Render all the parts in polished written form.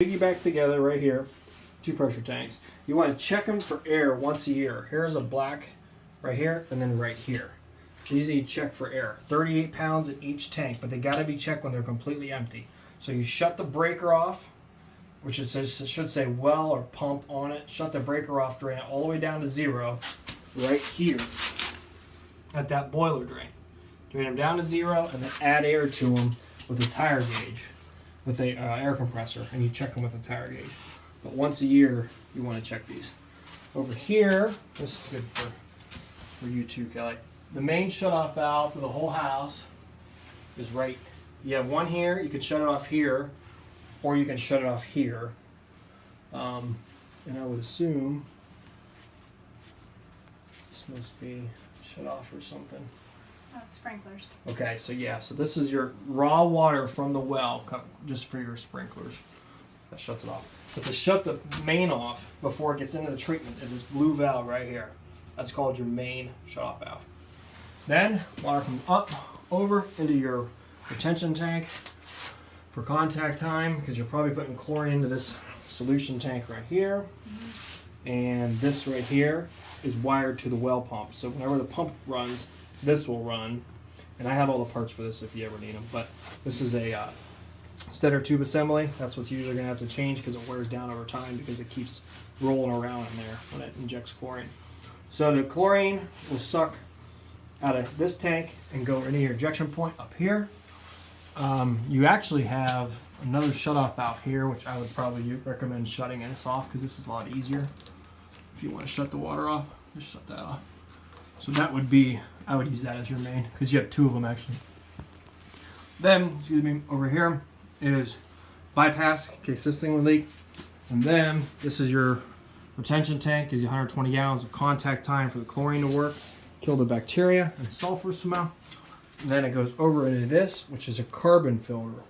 Piggyback together right here, two pressure tanks. You want to check them for air once a year. Here's a black right here and then right here. These you check for air. 38 pounds in each tank, but they got to be checked when they're completely empty. So you shut the breaker off, which it should say well or pump on it. Shut the breaker off, drain it all the way down to zero right here at that boiler drain. Drain them down to zero and then add air to them with a tire gauge, with a air compressor, and you check them with a tire gauge. But once a year, you want to check these. Over here, this is good for you too, Kelly. The main shut-off valve for the whole house is right. You have one here. You can shut it off here, or you can shut it off here. And I would assume this must be shut off or something. Sprinklers. Okay, so yeah, so this is your raw water from the well, just for your sprinklers. That shuts it off. But to shut the main off before it gets into the treatment is this blue valve right here. That's called your main shut-off valve. Then water comes up, over into your retention tank for contact time, because you're probably putting chlorine into this solution tank right here. And this right here is wired to the well pump. So whenever the pump runs, this will run, and I have all the parts for this if you ever need them. But this is a Stetter tube assembly. That's what's usually going to have to change because it wears down over time because it keeps rolling around in there when it injects chlorine. So the chlorine will suck out of this tank and go into your injection point up here. You actually have another shutoff valve here, which I would probably recommend shutting this off because this is a lot easier. If you want to shut the water off, just shut that off. So that would be, I would use that as your main, because you have two of them actually. Then, excuse me, over here is bypass, in case this thing would leak. And then, this is your retention tank, gives you 120 gallons of contact time for the chlorine to work, kill the bacteria and sulfur smell. And then it goes over into this, which is a carbon filter.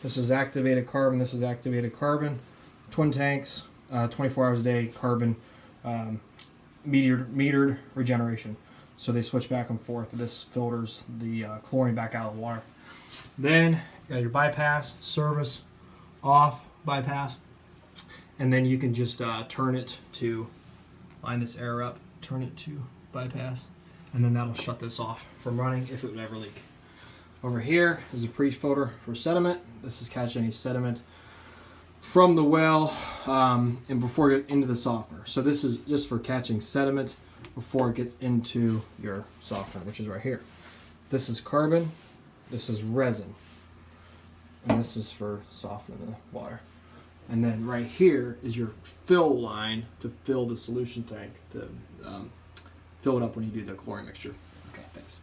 This is activated carbon, this is activated carbon. Twin tanks, 24 hours a day, carbon, metered regeneration. So they switch back and forth. This filters the chlorine back out of the water. Then you got your bypass, service, off, bypass. And then you can just turn it to, line this air up, turn it to bypass. And then that'll shut this off from running if it would ever leak. Over here is a pre-filter for sediment. This is catching any sediment from the well and before it gets into the softener. So this is just for catching sediment before it gets into your softener, which is right here. This is carbon, this is resin, and this is for softening the water. And then right here is your fill line to fill the solution tank, to fill it up when you do the chlorine mixture. Okay, thanks.